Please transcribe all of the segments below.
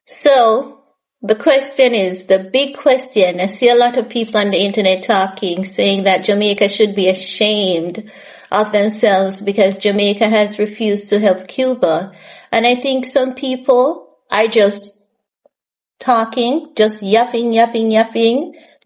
So the question is, the big question, I see a lot of people on the internet talking, saying that Jamaica should be ashamed of themselves because Jamaica has refused to help Cuba. And I think some people are just talking, just yapping,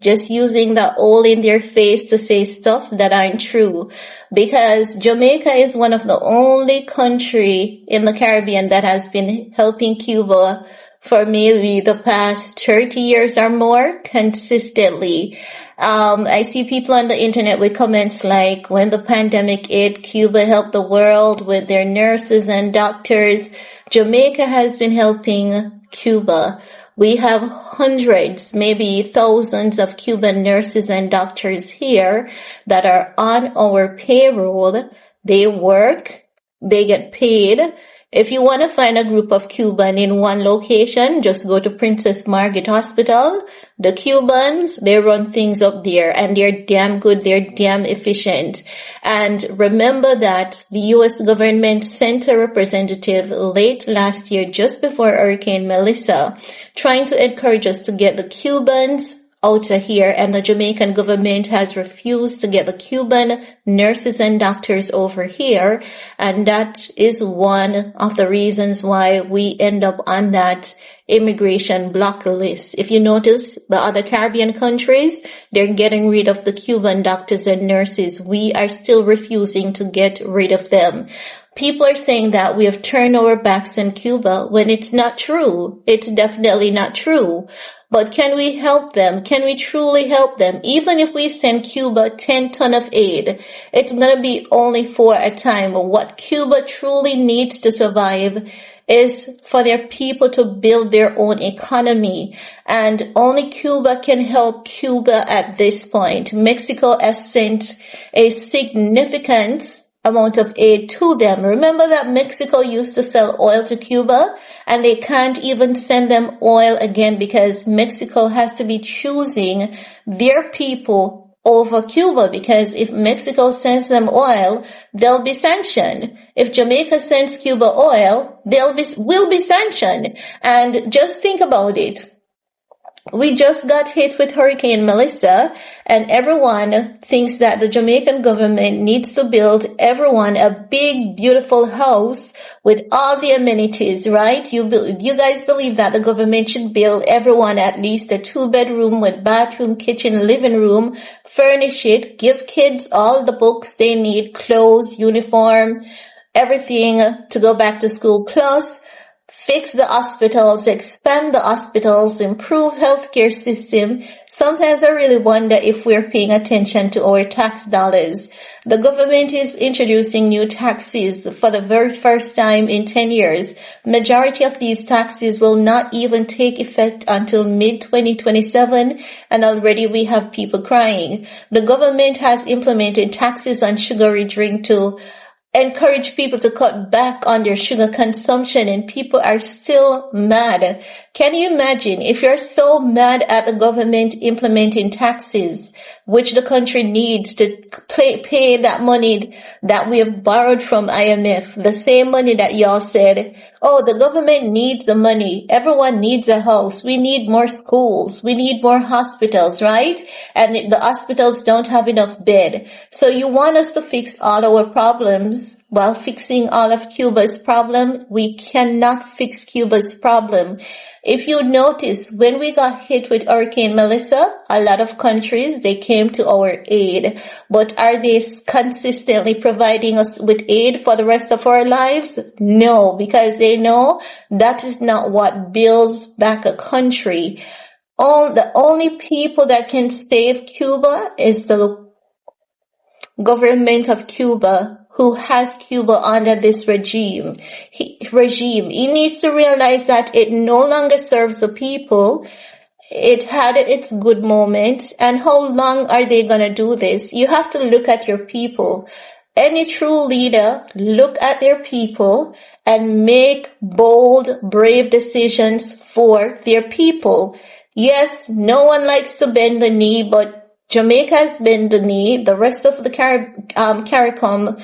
just using the hole in their face to say stuff that aren't true. Because Jamaica is one of the only country in the Caribbean that has been helping Cuba for maybe the past 30 years or more consistently. I see people on the internet with comments like, when the pandemic hit, Cuba helped the world with their nurses and doctors. Jamaica has been helping Cuba. We have hundreds, maybe thousands of Cuban nurses and doctors here that are on our payroll. They work, they get paid. If you want to find a group of Cuban in one location, just go to Princess Margaret Hospital. The Cubans, they run things up there and they're damn good. They're damn efficient. And remember that the U.S. government sent a representative late last year, just before Hurricane Melissa, trying to encourage us to get the Cubans out of here, and the Jamaican government has refused to get the Cuban nurses and doctors over here, and that is one of the reasons why we end up on that immigration block list. If you notice, the other Caribbean countries, they're getting rid of the Cuban doctors and nurses. We are still refusing to get rid of them. People are saying that we have turned our backs on Cuba when it's not true. It's definitely not true. But can we help them? Can we truly help them? Even if we send Cuba 10 tons of aid, it's going to be only for a time. What Cuba truly needs to survive is for their people to build their own economy. And only Cuba can help Cuba at this point. Mexico has sent a significant amount of aid to them. Remember that Mexico used to sell oil to Cuba, and they can't even send them oil again because Mexico has to be choosing their people over Cuba, because if Mexico sends them oil, they'll be sanctioned. If Jamaica sends Cuba oil, will be sanctioned. And just think about it. We just got hit with Hurricane Melissa, and everyone thinks that the Jamaican government needs to build everyone a big, beautiful house with all the amenities, right? You guys believe that the government should build everyone at least a 2-bedroom with bathroom, kitchen, living room, furnish it, give kids all the books they need, clothes, uniform, everything to go back to school, plus fix the hospitals, expand the hospitals, improve healthcare system. Sometimes I really wonder if we're paying attention to our tax dollars. The government is introducing new taxes for the very first time in 10 years. Majority of these taxes will not even take effect until mid-2027, and already we have people crying. The government has implemented taxes on sugary drink to encourage people to cut back on their sugar consumption, and people are still mad. Can you imagine if you're so mad at the government implementing taxes, which the country needs to pay that money that we have borrowed from IMF, the same money that y'all said, oh, the government needs the money. Everyone needs a house. We need more schools. We need more hospitals, right? And the hospitals don't have enough bed. So you want us to fix all our problems while fixing all of Cuba's problem? We cannot fix Cuba's problem. If you notice, when we got hit with Hurricane Melissa, a lot of countries, they came to our aid. But are they consistently providing us with aid for the rest of our lives? No, because they know that is not what builds back a country. The only people that can save Cuba is the government of Cuba, who has Cuba under this regime. He needs to realize that it no longer serves the people. It had its good moments. And how long are they going to do this? You have to look at your people. Any true leader, look at their people and make bold, brave decisions for their people. Yes, no one likes to bend the knee, but Jamaica has bent the knee. The rest of the CARICOM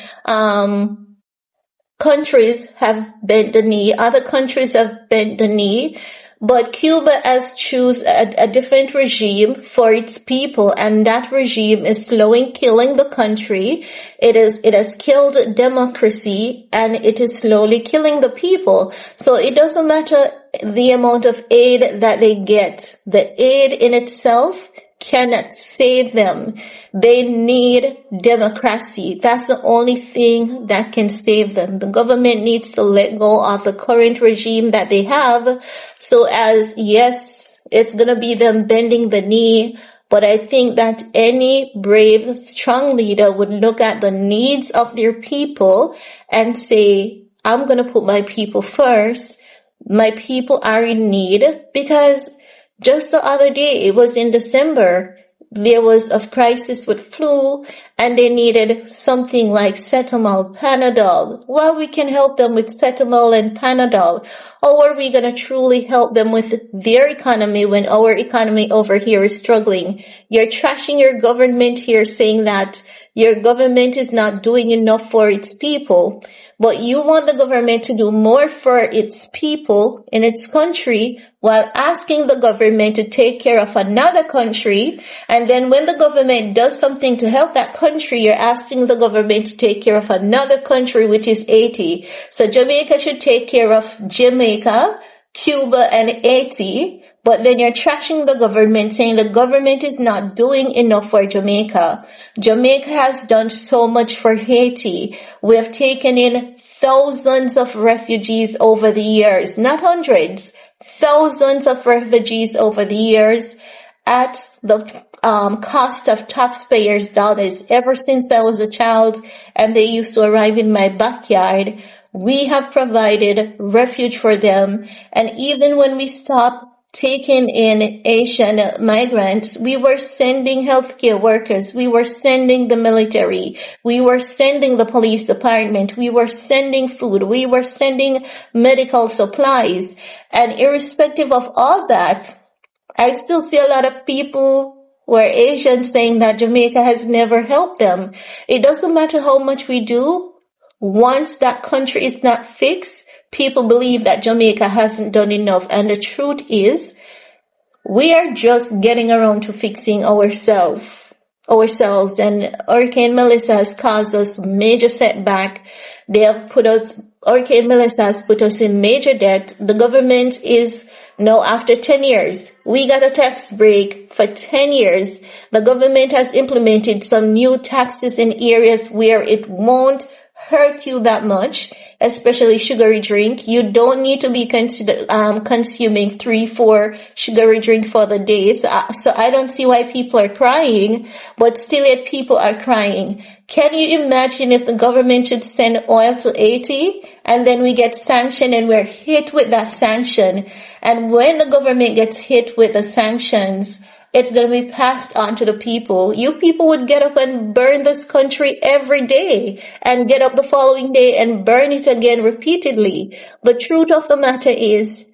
countries have bent the knee. Other countries have bent the knee. But Cuba has choose a different regime for its people, and that regime is slowly killing the country. It has killed democracy, and it is slowly killing the people. So it doesn't matter the amount of aid that they get. The aid in itself cannot save them. They need democracy. That's the only thing that can save them. The government needs to let go of the current regime that they have. So as, yes, it's going to be them bending the knee, but I think that any brave, strong leader would look at the needs of their people and say, I'm going to put my people first. My people are in need, because just the other day, it was in December, there was a crisis with flu, and they needed something like Cetamol, Panadol. Well, we can help them with Cetamol and Panadol. Or are we going to truly help them with their economy when our economy over here is struggling? You're trashing your government here, saying that your government is not doing enough for its people. But you want the government to do more for its people in its country, while asking the government to take care of another country. And then when the government does something to help that country, you're asking the government to take care of another country, which is Haiti. So Jamaica should take care of Jamaica, Cuba, and Haiti. But then you're trashing the government, saying the government is not doing enough for Jamaica. Jamaica has done so much for Haiti. We have taken in thousands of refugees over the years, not hundreds, thousands of refugees over the years at the cost of taxpayers' dollars. Ever since I was a child and they used to arrive in my backyard, we have provided refuge for them. And even when we stopped taking in Asian migrants, we were sending healthcare workers, we were sending the military, we were sending the police department, we were sending food, we were sending medical supplies. And irrespective of all that, I still see a lot of people who are Asian saying that Jamaica has never helped them. It doesn't matter how much we do, once that country is not fixed, people believe that Jamaica hasn't done enough. And the truth is, we are just getting around to fixing ourselves. And Hurricane Melissa has caused us major setback. Hurricane Melissa has put us in major debt. The government is now, after 10 years, we got a tax break for 10 years. The government has implemented some new taxes in areas where it won't hurt you that much, especially sugary drink. You don't need to be consuming 3-4 sugary drink for the day. So I don't see why people are crying, but still yet people are crying. Can you imagine if the government should send oil to Haiti and then we get sanctioned and we're hit with that sanction? And when the government gets hit with the sanctions, it's going to be passed on to the people. You people would get up and burn this country every day and get up the following day and burn it again repeatedly. The truth of the matter is,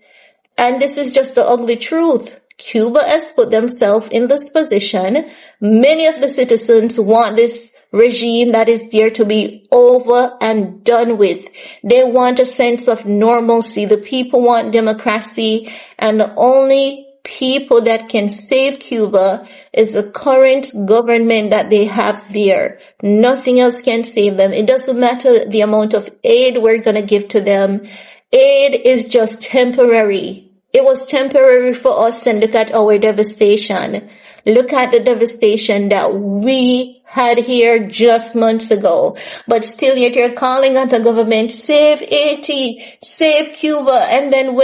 and this is just the ugly truth, Cuba has put themselves in this position. Many of the citizens want this regime that is there to be over and done with. They want a sense of normalcy. The people want democracy, and the only people that can save Cuba is the current government that they have there. Nothing else can save them. It doesn't matter the amount of aid we're going to give to them. Aid is just temporary. It was temporary for us, and look at our devastation. Look at the devastation that we had here just months ago. But still yet you're calling on the government, save Haiti, save Cuba, and then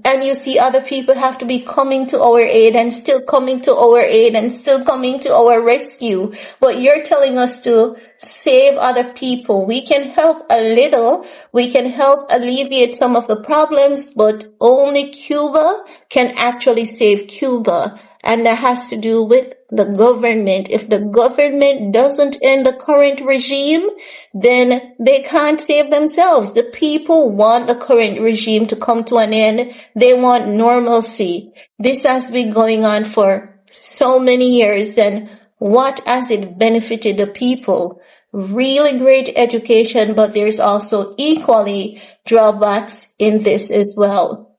and you see other people have to be coming to our aid and still coming to our aid and still coming to our rescue. But you're telling us to save other people. We can help a little. We can help alleviate some of the problems, but only Cuba can actually save Cuba. And that has to do with the government. If the government doesn't end the current regime, then they can't save themselves. The people want the current regime to come to an end. They want normalcy. This has been going on for so many years, and what has it benefited the people? Really great education, but there's also equally drawbacks in this as well.